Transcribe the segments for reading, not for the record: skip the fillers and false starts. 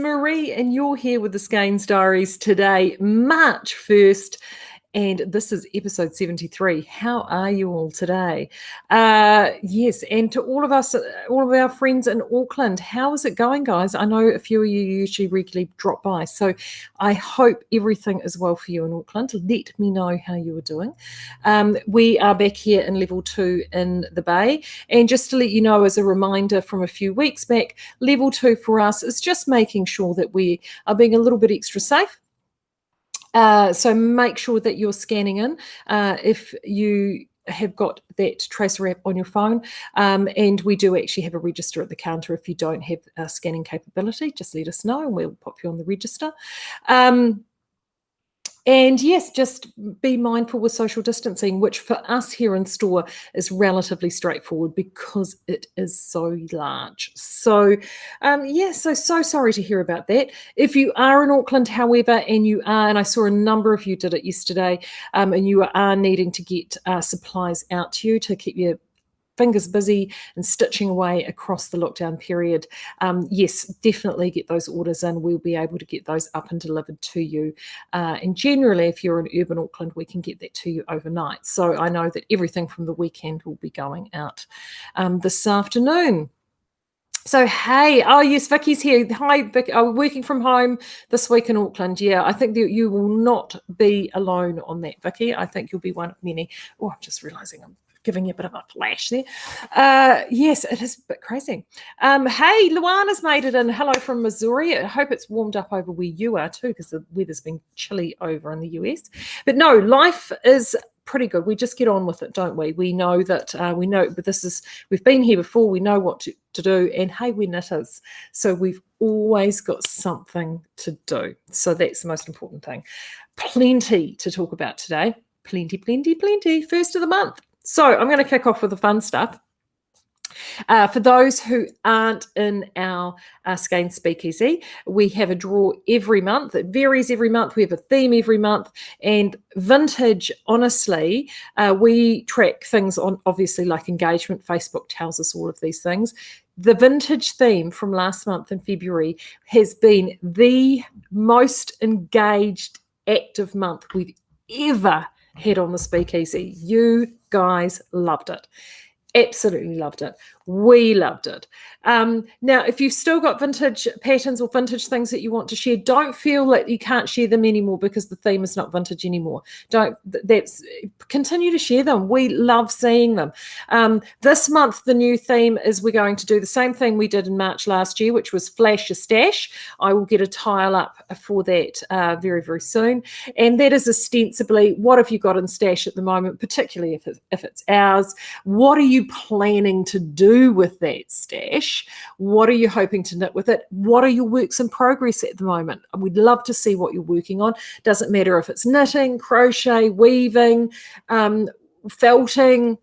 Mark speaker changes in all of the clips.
Speaker 1: Maree, and you're here with the Skeinz Diaries today, March 1st, and this is episode 73. How are you all today? Yes, and to all of us, all of our friends in Auckland, how is it going, guys? I know a few of you usually regularly drop by, so I hope everything is well for you in Auckland. Let me know how you are doing. We are back here in level 2 in the Bay, and just to let you know, as a reminder from a few weeks back, level 2 for us is just making sure that we are being a little bit extra safe. So make sure that you're scanning in if you have got that tracer app on your phone, and we do actually have a register at the counter. If you don't have scanning capability, just let us know and we'll pop you on the register. And yes, just be mindful with social distancing, which for us here in store is relatively straightforward because it is so large. So so sorry to hear about that. If you are in Auckland, however, and I saw a number of you did it yesterday, and you are needing to get supplies out to you to keep your fingers busy and stitching away across the lockdown period, yes, definitely get those orders in. We'll be able to get those up and delivered to you. And generally, if you're in urban Auckland, we can get that to you overnight. So I know that everything from the weekend will be going out this afternoon. So, hey, oh yes, Vicky's here. Hi, Vicky. Oh, working from home this week in Auckland. Yeah, I think that you will not be alone on that, Vicky. I think you'll be one of many. Oh, I'm just realising I'm giving you a bit of a flash there. Yes, it is a bit crazy. Hey, Luana's made it in. Hello from Missouri. I hope it's warmed up over where you are too, because the weather's been chilly over in the US. But no, life is pretty good. We just get on with it, don't we? We know that but we've been here before. We know what to do, and hey, we're knitters, so we've always got something to do. So that's the most important thing. Plenty to talk about today. Plenty. First of the month. So I'm going to kick off with the fun stuff. For those who aren't in our Skeinz Speakeasy, we have a draw every month. It varies every month. We have a theme every month. And vintage, honestly, we track things on, obviously, like engagement. Facebook tells us all of these things. The vintage theme from last month in February has been the most engaged, active month we've ever had on the Speakeasy. You guys loved it. Absolutely loved it. We loved it. Now, if you've still got vintage patterns or vintage things that you want to share, don't feel that you can't share them anymore because the theme is not vintage anymore. Continue to share them. We love seeing them. This month, the new theme is we're going to do the same thing we did in March last year, which was Flash Your Stash. I will get a tile up for that very, very soon. And that is ostensibly, what have you got in stash at the moment, particularly if it's ours? What are you planning to do with that stash? What are you hoping to knit with it? What are your works in progress at the moment? We'd love to see what you're working on. Doesn't matter if it's knitting, crochet, weaving, felting,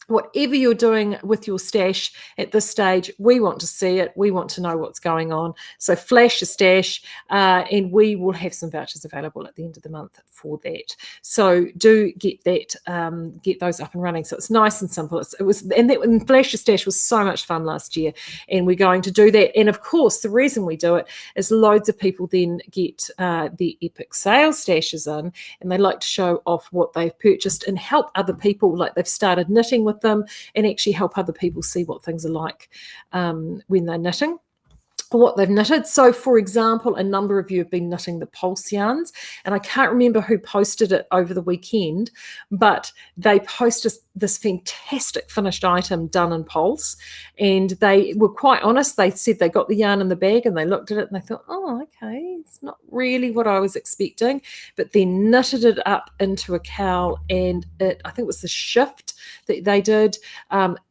Speaker 1: whatever you're doing with your stash at this stage, we want to see it. We want to know what's going on. So flash your stash, and we will have some vouchers available at the end of the month for that. So do get that, get those up and running. So it's nice and simple. And flash your stash was so much fun last year, and we're going to do that. And of course, the reason we do it is loads of people then get the epic sale stashes in, and they like to show off what they've purchased and help other people, like they've started knitting with them, and actually help other people see what things are like when they're knitting, what they've knitted. So, for example, a number of you have been knitting the pulse yarns, and I can't remember who posted it over the weekend, but they posted this fantastic finished item done in pulse, and they were quite honest. They said they got the yarn in the bag and they looked at it and they thought, oh, okay, it's not really what I was expecting, but then knitted it up into a cowl, and I think it was the shift that they did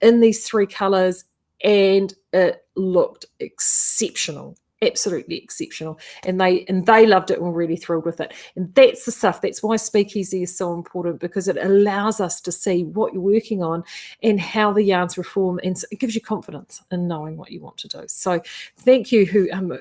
Speaker 1: in these 3 colours, and it looked exceptional, absolutely exceptional, and they loved it and were really thrilled with it. And that's the stuff, that's why Speakeasy is so important, because it allows us to see what you're working on and how the yarns perform, and it gives you confidence in knowing what you want to do. So thank you whoever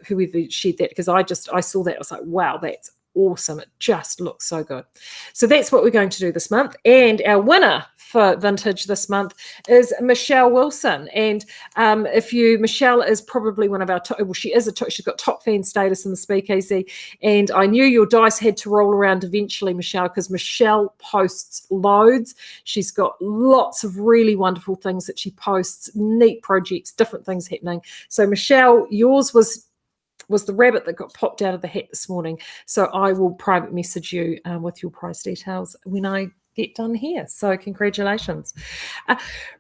Speaker 1: shared that, because I saw that, I was like, wow, that's awesome. It just looks so good. So that's what we're going to do this month. And our winner for vintage this month is Michelle Wilson. And Michelle is probably one of our top, well, she's got top fan status in the speakeasy. And I knew your dice had to roll around eventually, Michelle, because Michelle posts loads. She's got lots of really wonderful things that she posts, neat projects, different things happening. So Michelle, yours was the rabbit that got popped out of the hat this morning. So I will private message you with your price details when I get done here. So congratulations.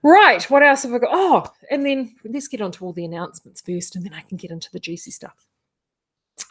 Speaker 1: Right, what else have I got? Oh, and then let's get on to all the announcements first, and then I can get into the juicy stuff.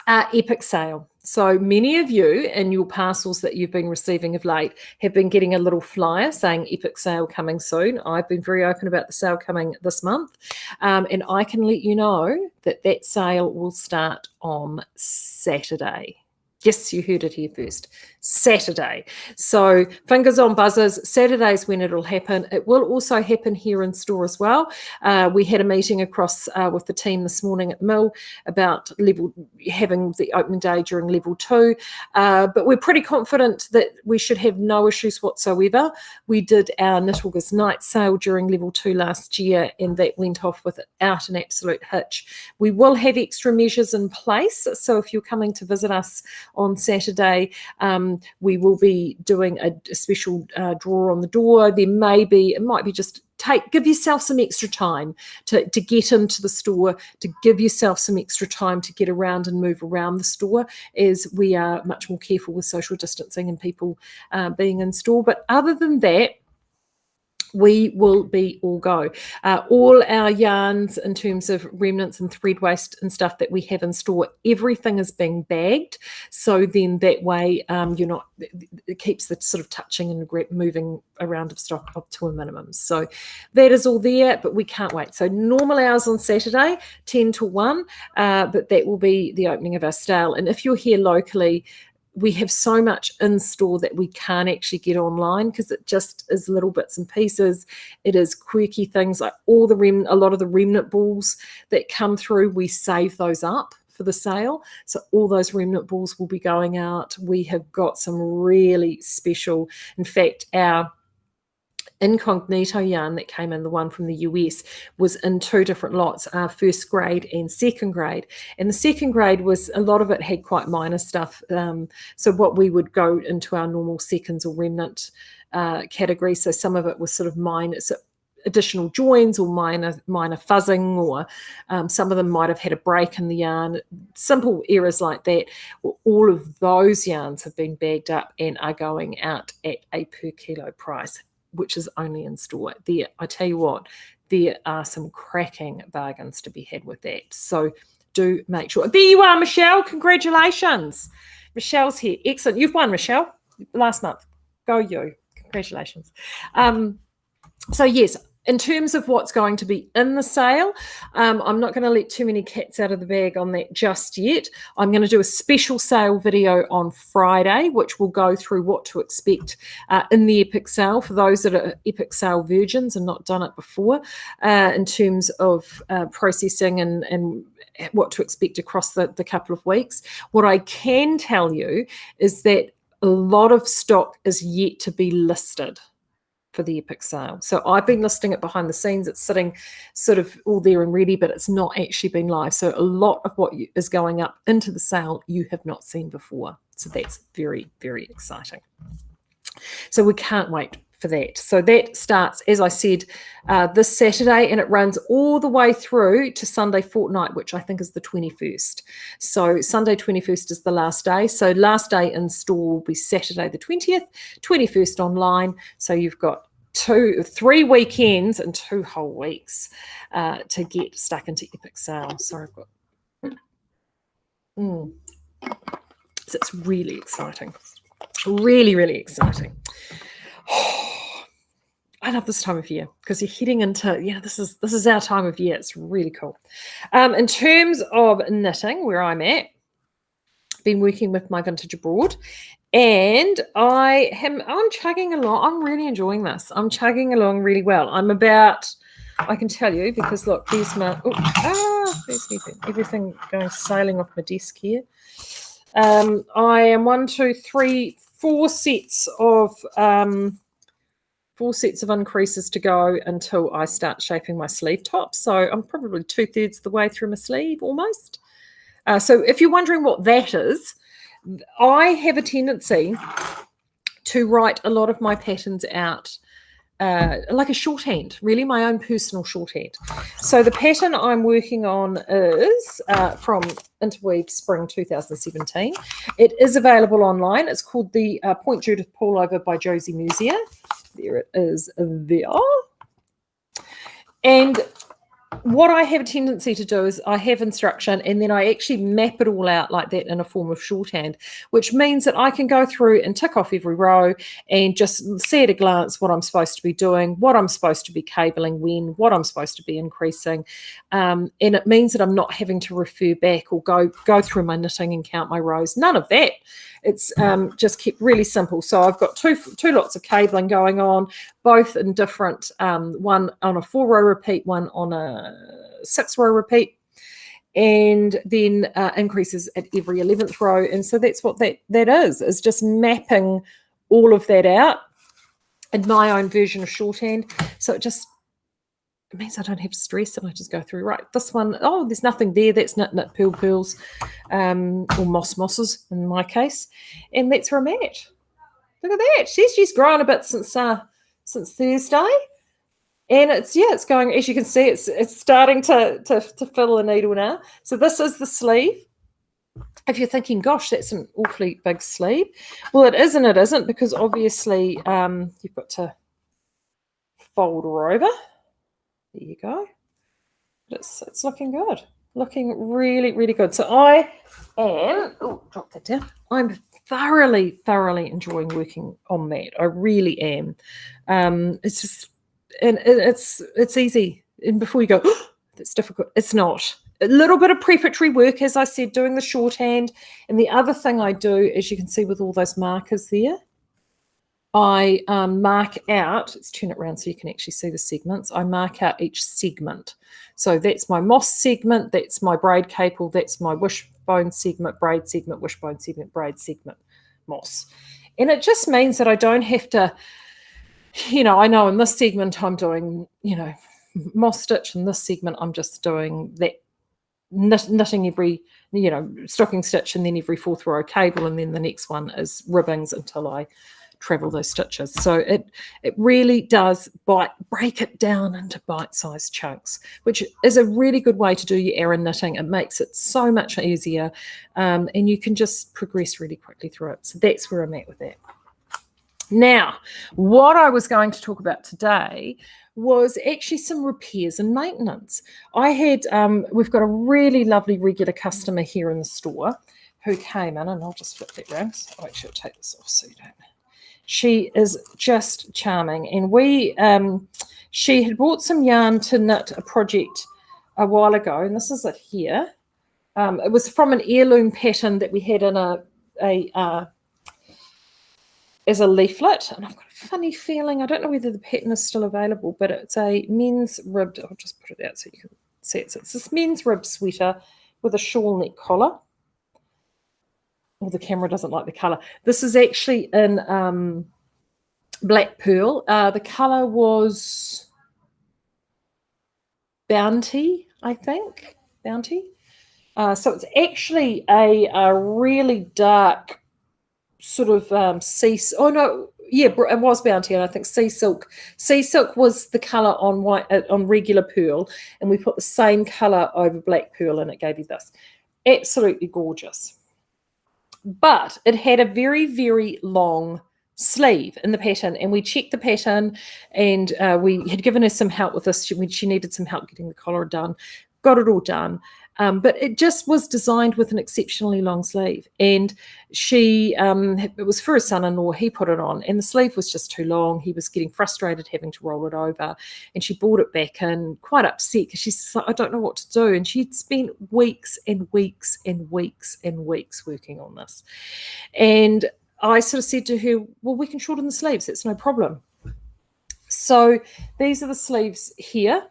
Speaker 1: Epic sale. So many of you in your parcels that you've been receiving of late have been getting a little flyer saying epic sale coming soon. I've been very open about the sale coming this month, and I can let you know that sale will start on Saturday. Yes, you heard it here first. Saturday. So fingers on buzzers. Saturday's when it'll happen. It will also happen here in store as well. We had a meeting across with the team this morning at Mill about having the opening day during level 2. But we're pretty confident that we should have no issues whatsoever. We did our Knitwalkers night sale during level 2 last year, and that went off without an absolute hitch. We will have extra measures in place. So if you're coming to visit us on Saturday, we will be doing a special draw on the door. It might be just give yourself some extra time to get into the store, to give yourself some extra time to get around and move around the store, as we are much more careful with social distancing and people being in store. But other than that, we will be all go. All our yarns in terms of remnants and thread waste and stuff that we have in store, everything is being bagged. So then that way it keeps the sort of touching and moving around of stock up to a minimum. So that is all there, but we can't wait. So normal hours on Saturday, 10 to 1, but that will be the opening of our sale. And if you're here locally, we have so much in store that we can't actually get online because it just is little bits and pieces. It is quirky things like a lot of the remnant balls that come through, we save those up for the sale. So all those remnant balls will be going out. We have got some really special, in fact, our incognito yarn that came in, the one from the US, was in 2 different lots, first grade and second grade. And the second grade a lot of it had quite minor stuff. So what we would go into our normal seconds or remnant category. So some of it was sort of minor, so additional joins or minor fuzzing, or some of them might have had a break in the yarn, simple errors like that. Well, all of those yarns have been bagged up and are going out at a per kilo price, which is only in store. There, I tell you what, there are some cracking bargains to be had with that. So do make sure. There you are, Michelle. Congratulations. Michelle's here. Excellent. You've won, Michelle, last month. Go you. Congratulations. So yes, in terms of what's going to be in the sale, I'm not going to let too many cats out of the bag on that just yet. I'm going to do a special sale video on Friday, which will go through what to expect in the Epic sale for those that are Epic sale virgins and not done it before, in terms of processing and what to expect across the couple of weeks. What I can tell you is that a lot of stock is yet to be listed for the Epic sale. So I've been listing it behind the scenes. It's sitting sort of all there and ready, but it's not actually been live. So a lot of what is going up into the sale you have not seen before. So that's very, very exciting. So we can't wait for that. So that starts, as I said, this Saturday, and it runs all the way through to Sunday fortnight, which I think is the 21st. So Sunday 21st is the last day. So last day in store will be Saturday the 20th, 21st online. So you've got 3 weekends and 2 whole weeks to get stuck into Epic sale. Sorry, I've got. So it's really exciting. Really, really exciting. I love this time of year because you're heading into, this is our time of year. It's really cool. In terms of knitting, where I'm at, been working with my Vintage Abroad, and I'm chugging along. I'm really enjoying this. I'm chugging along really well. I can tell you because look, there's my, there's everything going sailing off my desk here. I am 4 sets of increases to go until I start shaping my sleeve top. So I'm probably 2/3 of the way through my sleeve almost. So if you're wondering what that is, I have a tendency to write a lot of my patterns out like a shorthand, really my own personal shorthand. So the pattern I'm working on is from Interweave Spring 2017. It is available online. It's called the Point Judith Pullover by Josie Musier. There it is there. And what I have a tendency to do is I have instruction and then I actually map it all out like that in a form of shorthand, which means that I can go through and tick off every row and just see at a glance what I'm supposed to be doing, what I'm supposed to be cabling when, what I'm supposed to be increasing. And it means that I'm not having to refer back or go through my knitting and count my rows. None of that. It's just kept really simple. So I've got two lots of cabling going on, both in different, one on a 4-row repeat, one on a 6-row repeat, and then increases at every 11th row. And so that's what that is just mapping all of that out in my own version of shorthand. So it means I don't have stress and I just go through, right, this one, oh, there's nothing there, that's knit pearls, or mosses in my case, and that's where I'm at. Look at that, she's grown a bit since Thursday, and it's going, as you can see, it's starting to fill the needle now. So this is the sleeve. If you're thinking, gosh, that's an awfully big sleeve, well, it is and it isn't, because obviously you've got to fold her over. There you go. It's looking good. Looking really, really good. So I am, drop that down. I'm thoroughly enjoying working on that. I really am. It's just, and it's easy. And before you go, oh, that's difficult. It's not. A little bit of preparatory work, as I said, doing the shorthand. And the other thing I do, as you can see with all those markers there, I mark out, let's turn it around so you can actually see the segments. I mark out each segment. So that's my moss segment, that's my braid caple, that's my wishbone segment, braid segment, wishbone segment, braid segment, moss. And it just means that I don't have to, I know in this segment I'm doing, moss stitch, in this segment I'm just doing that knitting every, stocking stitch, and then every 4th row cable, and then the next one is ribbings until I travel those stitches. So it really does break it down into bite-sized chunks, which is a really good way to do your Aran knitting. It makes it so much easier, and you can just progress really quickly through it. So that's where I'm at with that. Now, what I was going to talk about today was actually some repairs and maintenance. I had, we've got a really lovely regular customer here in the store who came in, and I'll just flip that around. So I'll actually take this off so you don't. She is just charming, and she had bought some yarn to knit a project a while ago, and this is it here. It was from an heirloom pattern that we had in as a leaflet, and I've got a funny feeling, I don't know whether the pattern is still available, but it's a men's ribbed, I'll just put it out so you can see it. So it's this men's ribbed sweater with a shawl neck collar. Oh, the camera doesn't like the colour. This is actually in black pearl. The colour was Bounty, I think. Bounty. So it's actually a really dark sort of it was Bounty, and I think Sea Silk. Sea Silk was the colour on white on regular pearl, and we put the same colour over black pearl, and it gave you this. Absolutely gorgeous. But it had a very, very long sleeve in the pattern, and we checked the pattern, and we had given her some help with this when she needed some help getting the collar done. Got it all done. But it just was designed with an exceptionally long sleeve, and it was for her son-in-law. He put it on, and the sleeve was just too long. He was getting frustrated having to roll it over, and she brought it back in quite upset because she's like, I don't know what to do. And she'd spent weeks and weeks and weeks and weeks working on this. And I sort of said to her, well, we can shorten the sleeves. That's no problem. So these are the sleeves here.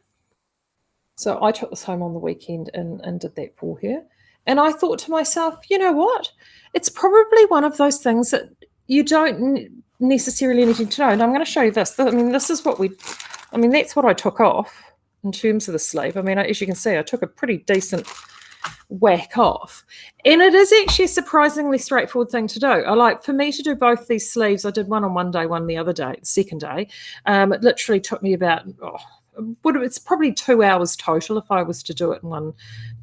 Speaker 1: So I took this home on the weekend and did that for her. And I thought to myself, you know what? It's probably one of those things that you don't necessarily need to know. And I'm going to show you this. I mean, this is what that's what I took off in terms of the sleeve. I mean, as you can see, I took a pretty decent whack off. And it is actually a surprisingly straightforward thing to do. For me to do both these sleeves, I did one on one day, one the other day, second day. It literally took me about, it's probably 2 hours total if I was to do it in one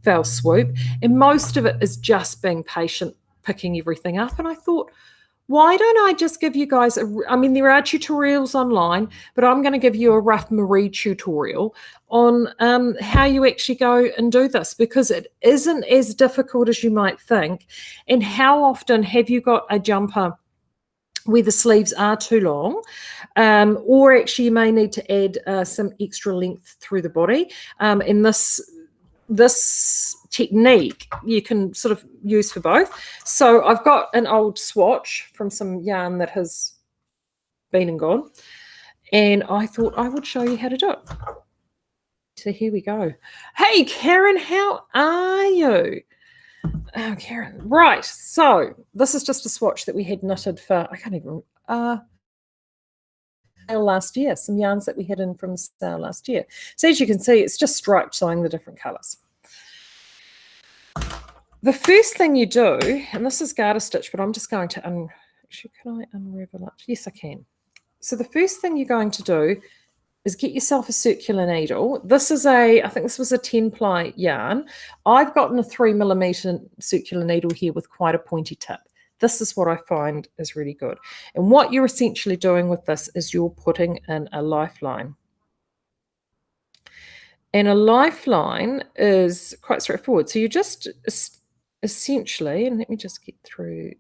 Speaker 1: fell swoop. And most of it is just being patient, picking everything up. And I thought, why don't I just give you guys there are tutorials online, but I'm going to give you a rough Maree tutorial on how you actually go and do this, because it isn't as difficult as you might think. And how often have you got a jumper where the sleeves are too long, or actually you may need to add some extra length through the body. And this technique you can sort of use for both. So I've got an old swatch from some yarn that has been and gone, and I thought I would show you how to do it. So here we go. Hey Karen, how are you? Oh, Karen. Right, so this is just a swatch that we had knitted for, I can't even last year, some yarns that we had in from sale last year. So as you can see, it's just striped showing the different colors. The first thing you do, and this is garter stitch, but I'm just going to actually, can I unravel it? Yes, I can. So the first thing you're going to do is get yourself a circular needle. This is I think this was a 10-ply yarn. I've gotten a 3mm circular needle here with quite a pointy tip. This is what I find is really good. And what you're essentially doing with this is you're putting in a lifeline. And a lifeline is quite straightforward. So you just essentially, and let me just get through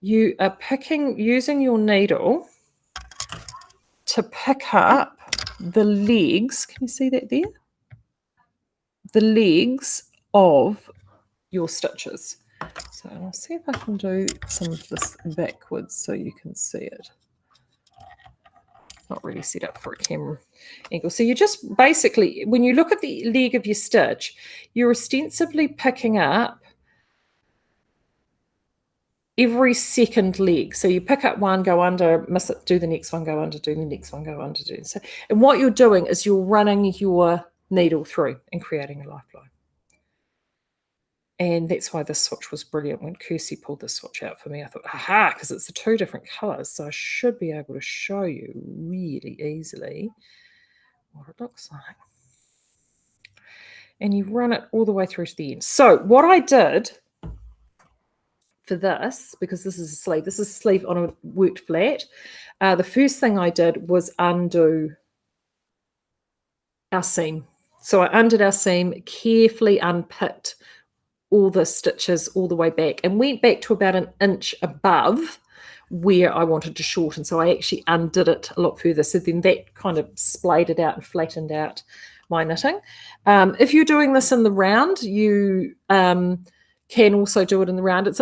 Speaker 1: you are using your needle to pick up the legs. Can you see that there? The legs of your stitches. So I'll see if I can do some of this backwards so you can see it. Not really set up for a camera angle. So you just basically, when you look at the leg of your stitch, you're ostensibly picking up every second leg. So you pick up one, go under, miss it, do the next one, go under, do the next one, go under, do. So, and what you're doing is you're running your needle through and creating a lifeline. And that's why this swatch was brilliant. When Kirsty pulled this swatch out for me, I thought, aha, because it's the two different colors. So I should be able to show you really easily what it looks like. And you run it all the way through to the end. So what I did for this, because this is a sleeve on a worked flat, the first thing I did was undo our seam. So I undid our seam, carefully unpicked all the stitches all the way back, and went back to about 1 inch above where I wanted to shorten. So I actually undid it a lot further. So then that kind of splayed it out and flattened out my knitting. If you're doing this in the round, you can also do it in the round. It's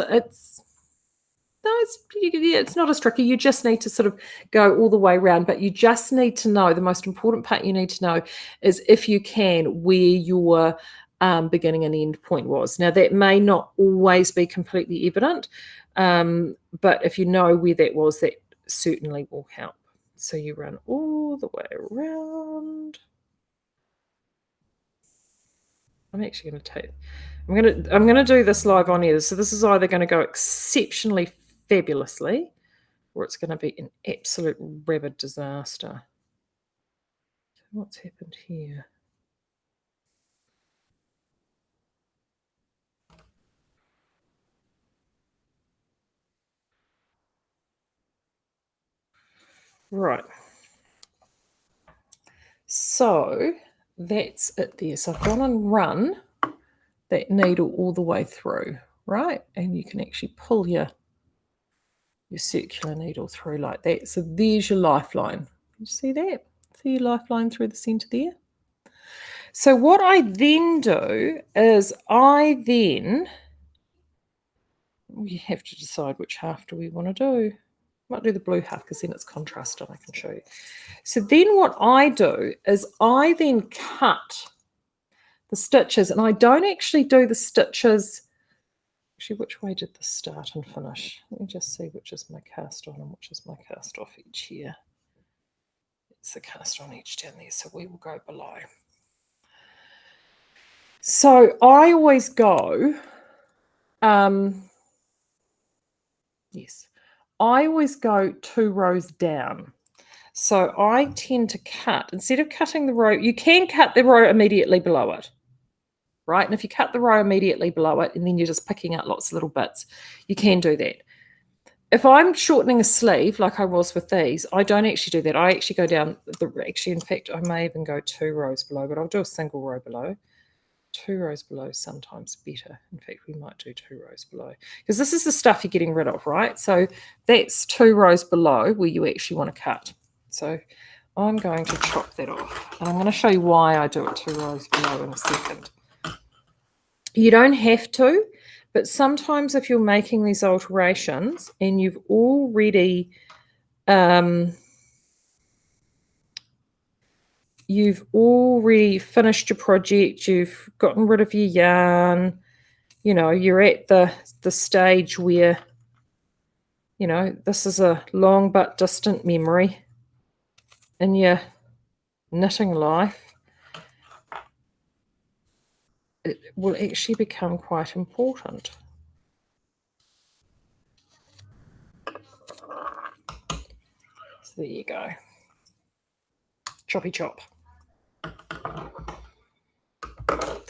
Speaker 1: not as tricky. You just need to sort of go all the way around, but you just need to know, the most important part you need to know is, if you can, where your beginning and end point was. Now, that may not always be completely evident, but if you know where that was, that certainly will help. So you run all the way around. I'm actually going to take, I'm going to do this live on air. So this is either going to go exceptionally fabulously, or it's going to be an absolute rabid disaster. So what's happened here? Right. So that's it there. So I've gone and run that needle all the way through, right? And you can actually pull your circular needle through like that. So there's your lifeline. Can you see that? See your lifeline through the center there? So what I then do is we have to decide which half do we want to do. Might do the blue half because then it's contrasted. I can show you. So then what I do is I then cut the stitches, and I don't actually do the stitches. Actually, which way did this start and finish? Let me just see which is my cast on and which is my cast off each here. It's the cast on each down there, so we will go below. So I always go, yes, I always go 2 rows down. So I tend to cut, instead of cutting the row, you can cut the row immediately below it, right? And if you cut the row immediately below it and then you're just picking out lots of little bits, you can do that. If I'm shortening a sleeve like I was with these, I don't actually do that. I actually go down actually, in fact, I may even go 2 rows below, but I'll do a single row below. 2 rows below sometimes better. In fact, we might do 2 rows below, because this is the stuff you're getting rid of, right? So that's 2 rows below where you actually want to cut. So I'm going to chop that off, and I'm going to show you why I do it 2 rows below in a second. You don't have to, but sometimes if you're making these alterations and you've already finished your project, you've gotten rid of your yarn, you know, you're at the stage where, you know, this is a long but distant memory in your knitting life, it will actually become quite important. So there you go. Choppy chop. It's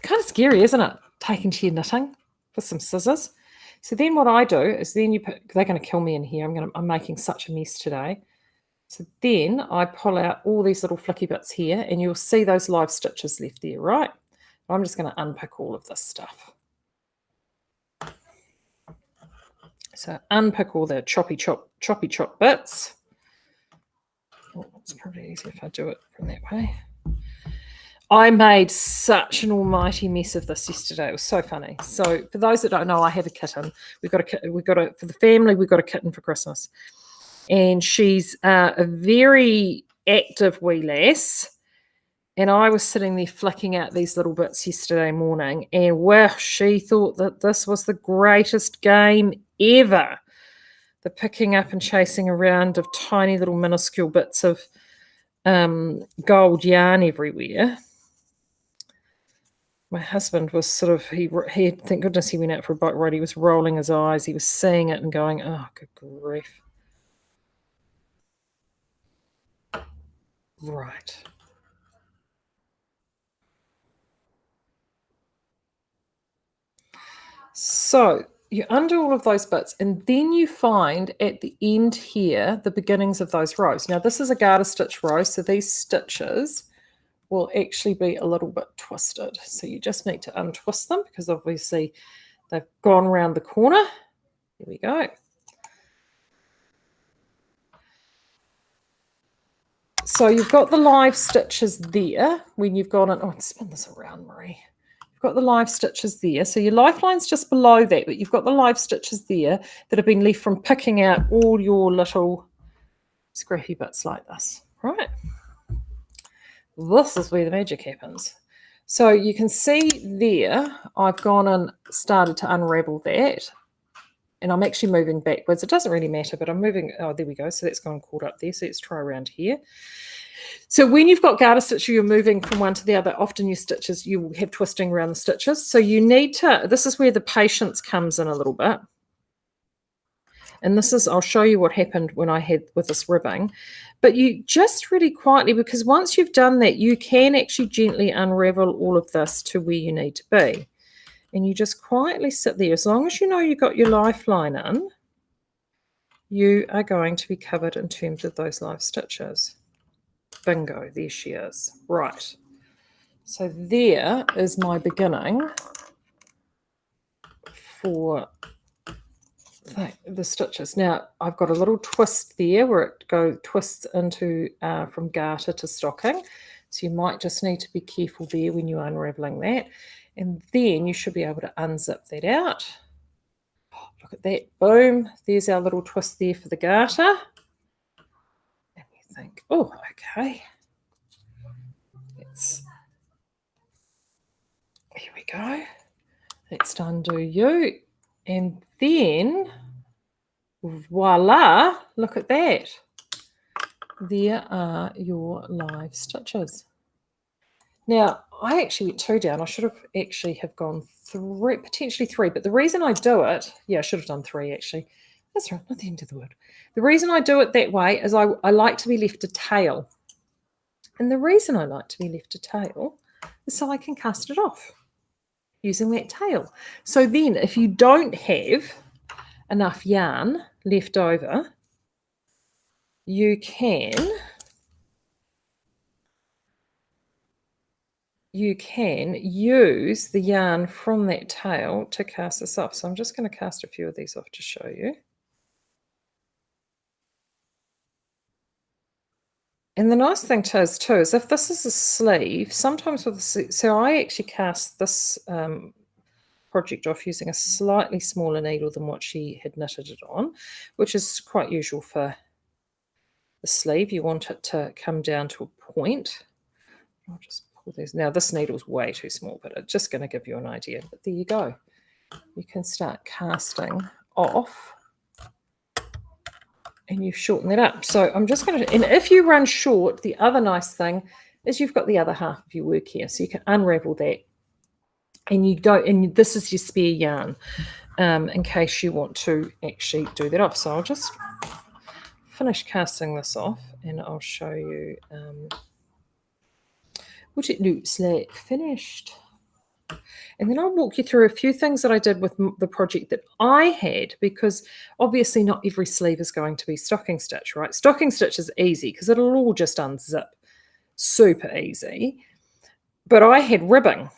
Speaker 1: kind of scary, isn't it? Taking to your knitting with some scissors. So then what I do is then you put, they're going to kill me in here. I'm making such a mess today. So then I pull out all these little flicky bits here, and you'll see those live stitches left there, right? I'm just going to unpick all of this stuff. So unpick all the choppy chop bits. Oh, it's probably easier if I do it from that way. I made such an almighty mess of this yesterday. It was so funny. So for those that don't know, I have a kitten. We've got a for the family. We've got a kitten for Christmas, and she's a very active wee lass. And I was sitting there flicking out these little bits yesterday morning, and wow, she thought that this was the greatest game ever. The picking up and chasing around of tiny little minuscule bits of gold yarn everywhere. My husband was sort of, he thank goodness he went out for a bike ride. He was rolling his eyes. He was seeing it and going, oh, good grief. Right. So you undo all of those bits, and then you find at the end here the beginnings of those rows. Now this is a garter stitch row, so these stitches will actually be a little bit twisted. So you just need to untwist them, because obviously they've gone around the corner. Here we go. So you've got the live stitches there when you've gone in. Oh, spin this around, Maree. You've got the live stitches there. So your lifeline's just below that, but you've got the live stitches there that have been left from picking out all your little scrappy bits like this, right? This is where the magic happens. So you can see there, I've gone and started to unravel that. And I'm actually moving backwards. It doesn't really matter, but I'm moving. Oh, there we go. So that's gone caught up there. So let's try around here. So when you've got garter stitch, you're moving from one to the other. Often your stitches, you will have twisting around the stitches. So you need to, this is where the patience comes in a little bit. And this is, I'll show you what happened when I had with this ribbing. But you just really quietly, because once you've done that, you can actually gently unravel all of this to where you need to be. And you just quietly sit there. As long as you know you've got your lifeline in, you are going to be covered in terms of those live stitches. Bingo, there she is. Right. So there is my beginning for the stitches. Now I've got a little twist there where it twists into from garter to stocking. So you might just need to be careful there when you're unraveling that. And then you should be able to unzip that out. Oh, look at that. Boom. There's our little twist there for the garter. And you think, oh, okay. go. Let's undo you. And then, voila, look at that. There are your live stitches. Now, I actually went 2 down. I should have actually have gone 3, potentially 3. But the reason I do it, yeah, I should have done 3 actually. That's right, not the end of the world. The reason I do it that way is I like to be left a tail. And the reason I like to be left a tail is so I can cast it off using that tail. So then if you don't have enough yarn left over, you can use the yarn from that tail to cast this off. So I'm just going to cast a few of these off to show you. And the nice thing is too is if this is a sleeve, sometimes with so I actually cast this project off using a slightly smaller needle than what she had knitted it on, which is quite usual for the sleeve. You want it to come down to a point. I'll just pull these. Now this needle's way too small, but it's just going to give you an idea. But there you go. You can start casting off and you shorten that up. So I'm just going to, and if you run short, the other nice thing is you've got the other half of your work here. So you can unravel that and you don't, and this is your spare yarn in case you want to actually do that off. So I'll just finish casting this off and I'll show you what it looks like finished. And then I'll walk you through a few things that I did with the project that I had, because obviously not every sleeve is going to be stocking stitch, right? Stocking stitch is easy because it'll all just unzip, super easy. But I had ribbing.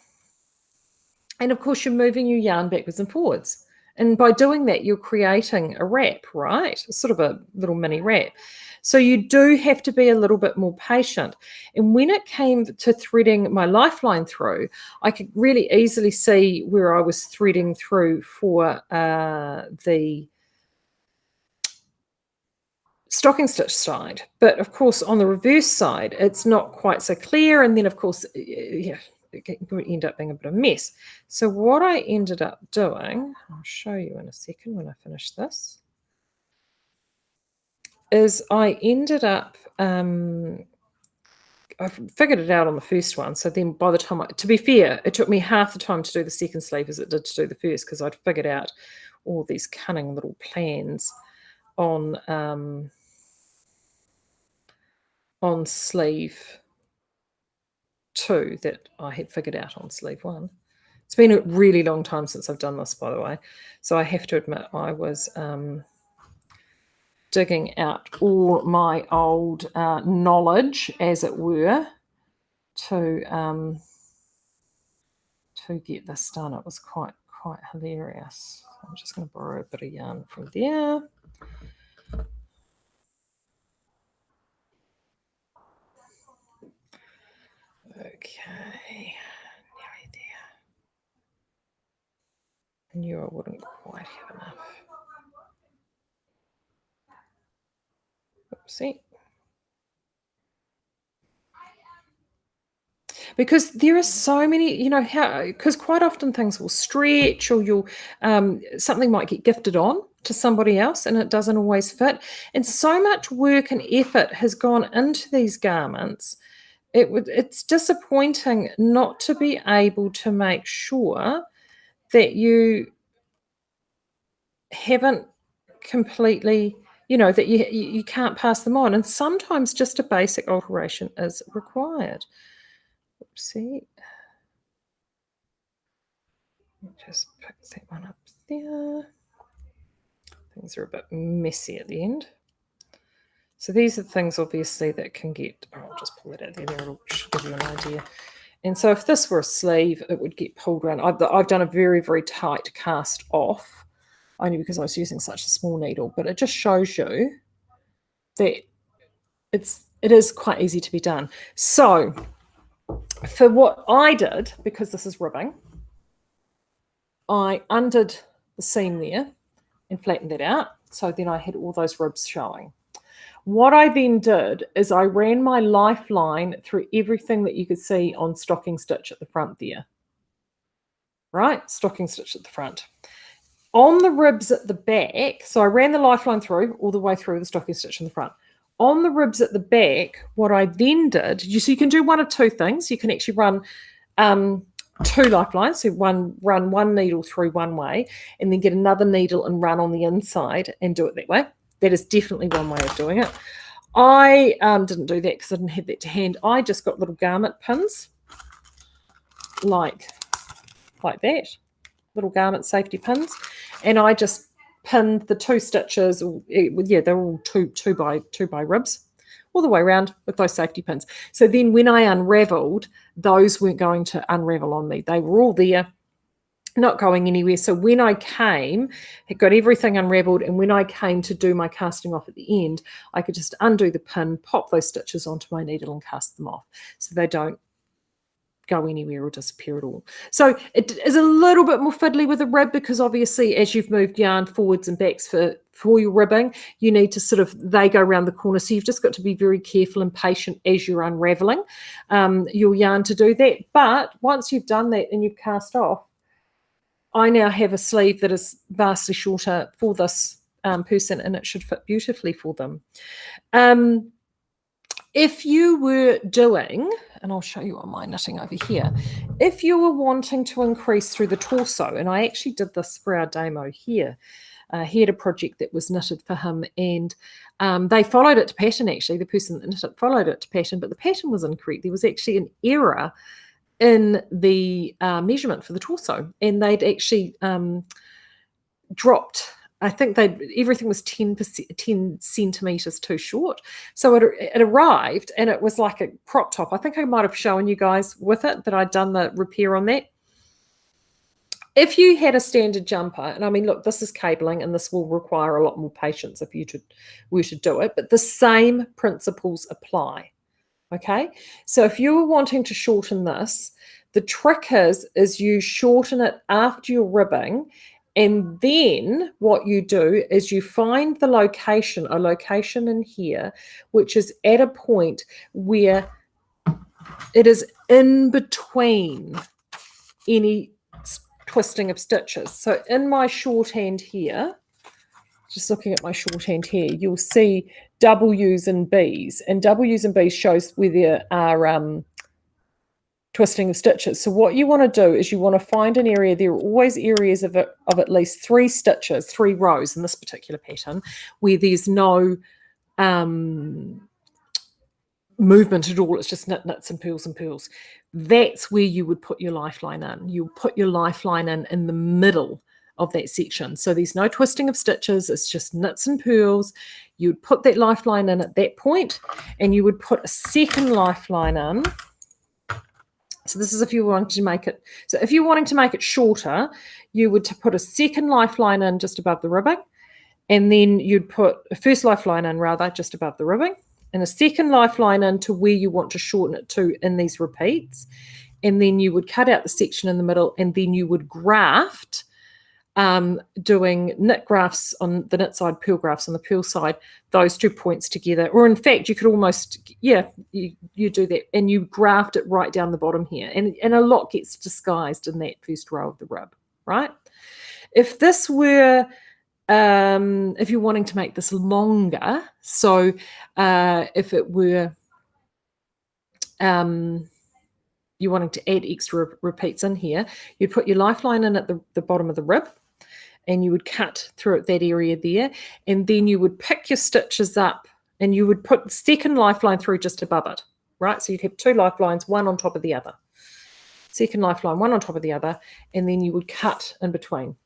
Speaker 1: And of course, you're moving your yarn backwards and forwards. And by doing that, you're creating a wrap, right? Sort of a little mini wrap. So you do have to be a little bit more patient. And when it came to threading my lifeline through, I could really easily see where I was threading through for the stocking stitch side. But of course, on the reverse side, it's not quite so clear. And then, of course, yeah, it can end up being a bit of a mess. So what I ended up doing, I'll show you in a second when I finish this, is I ended up, I figured it out on the first one. So then by the time, to be fair, it took me half the time to do the second sleeve as it did to do the first, because I'd figured out all these cunning little plans on sleeve 2 that I had figured out on sleeve 1. It's been a really long time since I've done this, by the way. So I have to admit I was digging out all my old knowledge, as it were, to get this done. It was quite hilarious. I'm just going to borrow a bit of yarn from there. Okay, nearly there. I knew I wouldn't quite have enough. Oopsie. Because there are so many, you know, because quite often things will stretch, or you'll something might get gifted on to somebody else and it doesn't always fit. And so much work and effort has gone into these garments. It's disappointing not to be able to make sure that you haven't completely, you know, that you can't pass them on. And sometimes just a basic alteration is required. Oopsie. Just pick that one up there. Things are a bit messy at the end. So these are things, obviously, that can get, I'll just pull it out there, it'll give you an idea. And so if this were a sleeve, it would get pulled around. I've done a very, very tight cast off, only because I was using such a small needle, but it just shows you that it is quite easy to be done. So for what I did, because this is ribbing, I undid the seam there and flattened that out. So then I had all those ribs showing. What I then did is I ran my lifeline through everything that you could see on stocking stitch at the front there. right? Stocking stitch at the front. On the ribs at the back, so I ran the lifeline through all the way through the stocking stitch in the front. On the ribs at the back, what I then did, so you can do one of two things. You can actually run two lifelines, so run one needle through one way and then get another needle and run on the inside and do it that way. That is definitely one way of doing it. I didn't do that because I didn't have that to hand. I just got little garment pins like that, little garment safety pins, and I just pinned the two stitches. Yeah, they're all two by ribs all the way around with those safety pins. So then when I unraveled, those weren't going to unravel on me. They were all there, not going anywhere. So when I came, it got everything unraveled, and when I came to do my casting off at the end, I could just undo the pin, pop those stitches onto my needle and cast them off, so they don't go anywhere or disappear at all. So it is a little bit more fiddly with a rib, because obviously as you've moved yarn forwards and backs for your ribbing, you need to they go around the corner. So you've just got to be very careful and patient as you're unraveling your yarn to do that. But once you've done that and you've cast off, I now have a sleeve that is vastly shorter for this person, and it should fit beautifully for them. If you were doing, and I'll show you on my knitting over here, if you were wanting to increase through the torso, and I actually did this for our demo here, he had a project that was knitted for him, and they followed it to pattern. Actually, the person that knitted followed it to pattern, but the pattern was incorrect. There was actually an error in the measurement for the torso, and they'd actually dropped, I think everything was 10 centimeters too short. So it arrived, and it was like a crop top. I think I might have shown you guys with it that I'd done the repair on that. If you had a standard jumper, and I mean, look, this is cabling, and this will require a lot more patience if you were to do it, but the same principles apply. Okay, so if you were wanting to shorten this, the trick is you shorten it after your ribbing, and then what you do is you find a location in here, which is at a point where it is in between any twisting of stitches. So in my shorthand here, just looking at my shorthand here, you'll see W's and B's, and W's and B's shows where there are twisting of stitches. So what you want to do is you want to find an area. There are always areas of at least 3 stitches, 3 rows in this particular pattern, where there's no movement at all. It's just knits and purls and purls. That's where you would put your lifeline in. You'll put your lifeline in the middle of that section. So there's no twisting of stitches. It's just knits and purls. You'd put that lifeline in at that point, and you would put a second lifeline in. So this is if you wanted to make it. So if you're wanting to make it shorter, you would put a second lifeline in just above the ribbing, and then you'd put a first lifeline in rather just above the ribbing, and a second lifeline in to where you want to shorten it to in these repeats, and then you would cut out the section in the middle, and then you would graft, doing knit grafts on the knit side, purl grafts on the purl side, those 2 points together. Or in fact, you could almost, you do that, and you graft it right down the bottom here, and a lot gets disguised in that first row of the rib, right? If this were, if you're wanting to make this longer, so if it were, you're wanting to add extra repeats in here, you'd put your lifeline in at the bottom of the rib, and you would cut through that area there, and then you would pick your stitches up, and you would put the second lifeline through just above it, right? So you'd have 2 lifelines, one on top of the other. Second lifeline, one on top of the other, and then you would cut in between.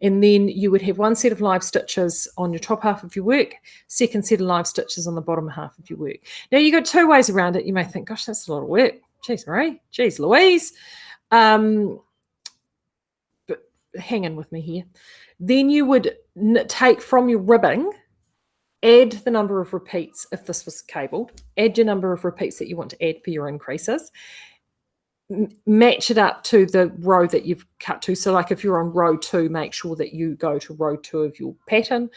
Speaker 1: And then you would have 1 set of live stitches on your top half of your work, second set of live stitches on the bottom half of your work. Now, you've got 2 ways around it. You may think, gosh, that's a lot of work. Jeez, Maree. Jeez, Louise. But hang in with me here. Then you would take from your ribbing, add the number of repeats if this was cabled, add your number of repeats that you want to add for your increases, match it up to the row that you've cut to. So like if you're on row 2, make sure that you go to row 2 of your pattern.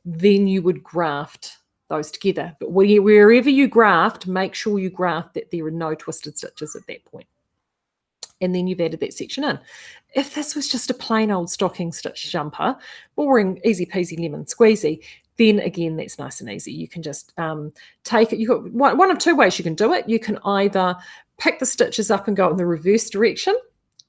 Speaker 1: Then you would graft those together. But wherever you graft, make sure you graft that there are no twisted stitches at that point. and then you've added that section in. If this was just a plain old stocking stitch jumper, boring, easy peasy lemon squeezy, then again, that's nice and easy. You can just take it. You've got one of two ways you can do it. You can either pick the stitches up and go in the reverse direction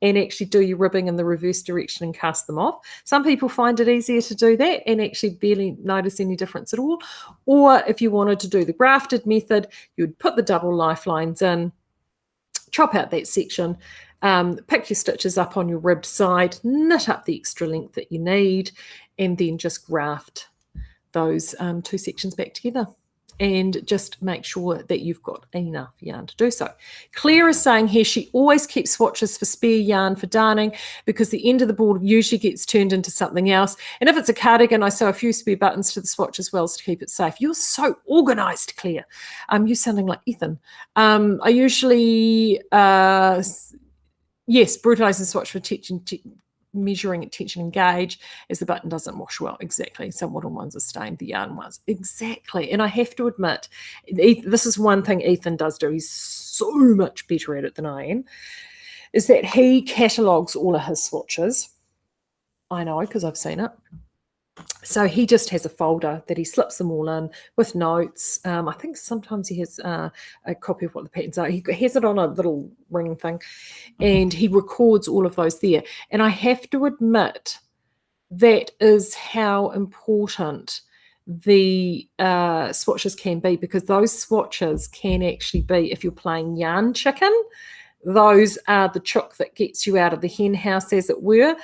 Speaker 1: and actually do your ribbing in the reverse direction and cast them off. Some people find it easier to do that and actually barely notice any difference at all. Or if you wanted to do the grafted method, you'd put the double lifelines in, chop out that section, pick your stitches up on your ribbed side, knit up the extra length that you need, and then just graft those two sections back together. And just make sure that you've got enough yarn to do so. Claire is saying here she always keeps swatches for spare yarn for darning because the end of the ball usually gets turned into something else. And if it's a cardigan, I sew a few spare buttons to the swatch as well to keep it safe. You're so organised, Claire. You're sounding like Ethan. I usually, yes, brutalise and swatch for measuring at tension and gauge as the button doesn't wash well. Exactly. Some woolen ones are stained, the yarn ones. Exactly. And I have to admit, this is one thing Ethan does do. He's so much better at it than I am, is that he catalogues all of his swatches. I know because I've seen it. So he just has a folder that he slips them all in with notes. I think sometimes he has a copy of what the patterns are. He has it on a little ring thing, and he records all of those there. And I have to admit that is how important the swatches can be, because those swatches can actually be, if you're playing yarn chicken, those are the chook that gets you out of the hen house, as it were.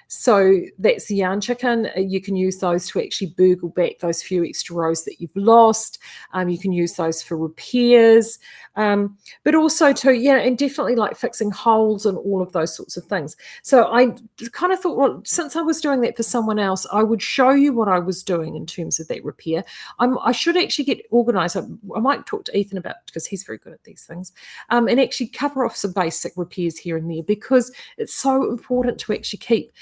Speaker 1: So that's the yarn chicken. You can use those to actually burgle back those few extra rows that you've lost. You can use those for repairs, but also to, and definitely like fixing holes and all of those sorts of things. So I kind of thought, well, since I was doing that for someone else, I would show you what I was doing in terms of that repair. I should actually get organised. I might talk to Ethan about it because he's very good at these things, and actually cover off some basic repairs here and there, because it's so important to actually keep,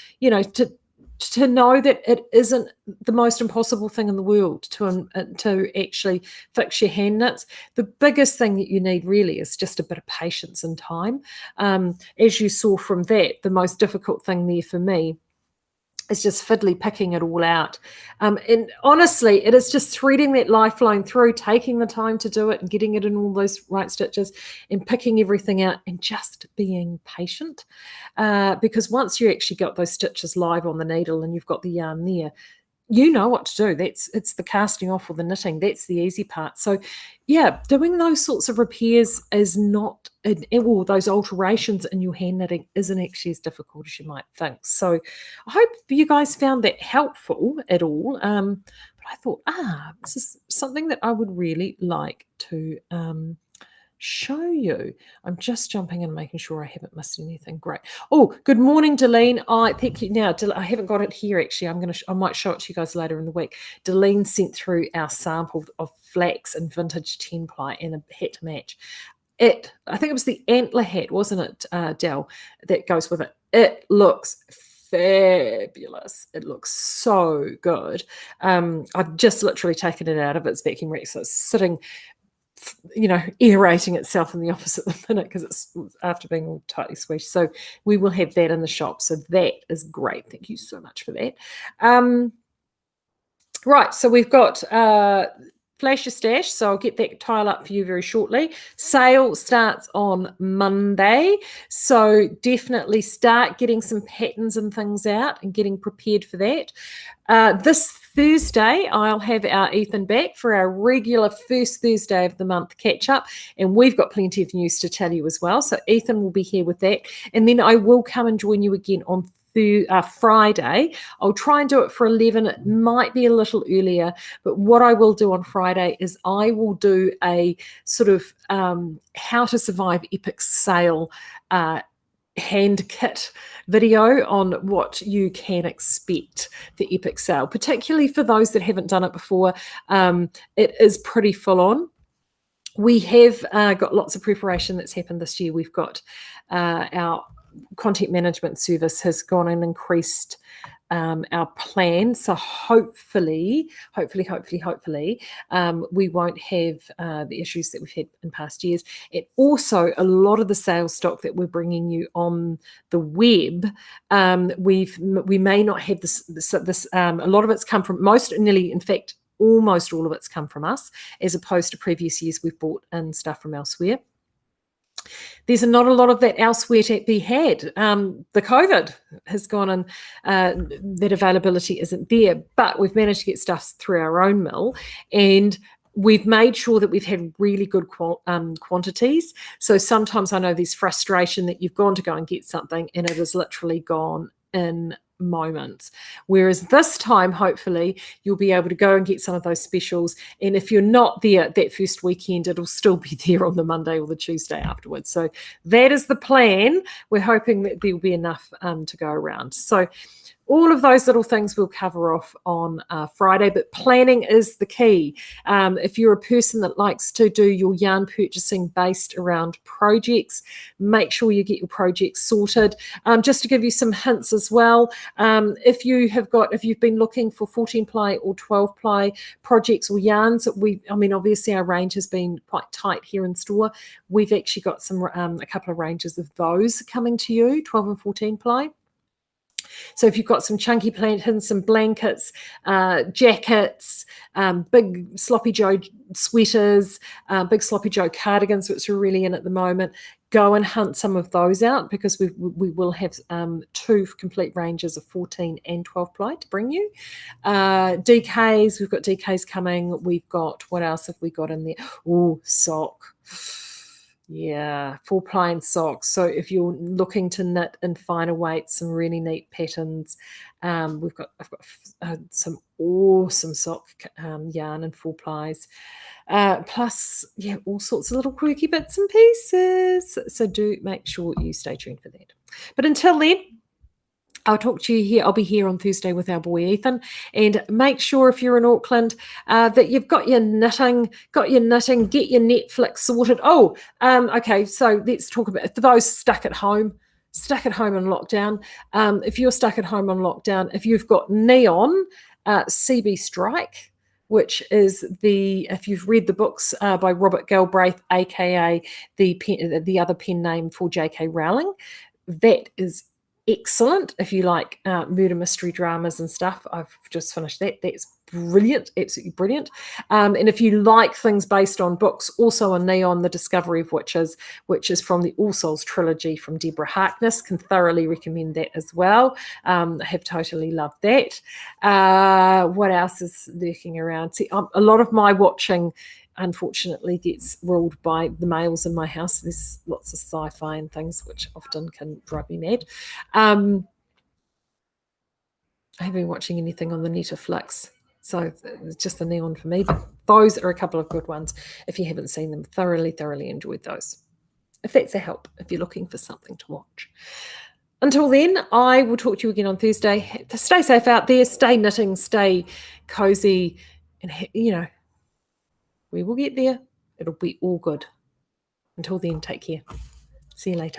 Speaker 1: to know that it isn't the most impossible thing in the world to actually fix your hand knits. The biggest thing that you need really is just a bit of patience and time. As you saw from that, the most difficult thing there for me is just fiddly picking it all out. And honestly, it is just threading that lifeline through, taking the time to do it and getting it in all those right stitches and picking everything out and just being patient. Because once you actually got those stitches live on the needle and you've got the yarn there, you know what to do. It's the casting off or the knitting. That's the easy part. So yeah, doing those sorts of repairs is not, or those alterations in your hand knitting isn't actually as difficult as you might think. So I hope you guys found that helpful at all. But I thought, this is something that I would really like to show you. I'm just jumping in and making sure I haven't missed anything. Great. Oh, good morning, Delene. Thank you. Now, I haven't got it here actually. I might show it to you guys later in the week. Delene sent through our sample of flax and vintage 10-ply and a hat to match. I think it was the antler hat, wasn't it, Del, that goes with it. It looks fabulous. It looks so good. I've just literally taken it out of its vacuum rack, so it's sitting, aerating itself in the office at the minute because it's after being all tightly squished. So we will have that in the shop. So that is great. Thank you so much for that. Right, so we've got Flash Your Stash, so I'll get that tile up for you very shortly. Sale starts on Monday, so definitely start getting some patterns and things out and getting prepared for that. This Thursday, I'll have our Ethan back for our regular first Thursday of the month catch-up, and we've got plenty of news to tell you as well, so Ethan will be here with that, and then I will come and join you again on Friday. I'll try and do it for 11. It might be a little earlier, but what I will do on Friday is I will do a sort of how to survive epic sale hand kit video on what you can expect for epic sale, particularly for those that haven't done it before. It is pretty full on. We have got lots of preparation that's happened this year. We've got our content management service has gone and increased our plan. So hopefully, we won't have the issues that we've had in past years. And also, a lot of the sales stock that we're bringing you on the web, we may not have this. A lot of it's come from in fact, almost all of it's come from us, as opposed to previous years we've bought in stuff from elsewhere. There's not a lot of that elsewhere to be had. The COVID has gone and that availability isn't there, but we've managed to get stuff through our own mill, and we've made sure that we've had really good quantities. So sometimes I know there's frustration that you've gone to go and get something and it is literally gone in moments, whereas this time hopefully you'll be able to go and get some of those specials, and if you're not there that first weekend, it'll still be there on the Monday or the Tuesday afterwards. So that is the plan. We're hoping that there'll be enough to go around. So all of those little things we'll cover off on Friday, but planning is the key. If you're a person that likes to do your yarn purchasing based around projects, make sure you get your projects sorted. Just to give you some hints as well, if you've been looking for 14 ply or 12 ply projects or yarns, obviously our range has been quite tight here in store. We've actually got a couple of ranges of those coming to you, 12 and 14 ply. So if you've got some chunky plantains, some blankets, jackets, big Sloppy Joe sweaters, big Sloppy Joe cardigans, which are really in at the moment, go and hunt some of those out, because we will have 2 complete ranges of 14 and 12 ply to bring you. DKs, we've got DKs coming. We've got, what else have we got in there? Oh, sock. Yeah, 4 ply and socks. So if you're looking to knit in finer weights, some really neat patterns, I've got some awesome sock yarn and 4 plies. Plus, yeah, all sorts of little quirky bits and pieces. So do make sure you stay tuned for that. But until then, I'll talk to you here. I'll be here on Thursday with our boy Ethan, and make sure if you're in Auckland that you've got your knitting, get your Netflix sorted. Okay, so let's talk about those stuck at home in lockdown. If you're stuck at home on lockdown, if you've got Neon, CB Strike, which is if you've read the books by Robert Galbraith, aka the other pen name for J.K. Rowling, that is excellent if you like murder mystery dramas and stuff. I've just finished that. That's brilliant, absolutely brilliant. And if you like things based on books, also on Neon, The Discovery of Witches, which is from the All Souls trilogy from Deborah Harkness, can thoroughly recommend that as well. I have totally loved that. What else is lurking around? See, a lot of my watching unfortunately gets ruled by the males in my house. There's lots of sci-fi and things which often can drive me mad. I haven't been watching anything on the Netflix, so it's just the Neon for me, but those are a couple of good ones. If you haven't seen them, thoroughly enjoyed those. If that's a help, if you're looking for something to watch. Until then, I will talk to you again on Thursday. Stay safe out there, stay knitting, stay cozy, and we will get there. It'll be all good. Until then, take care. See you later.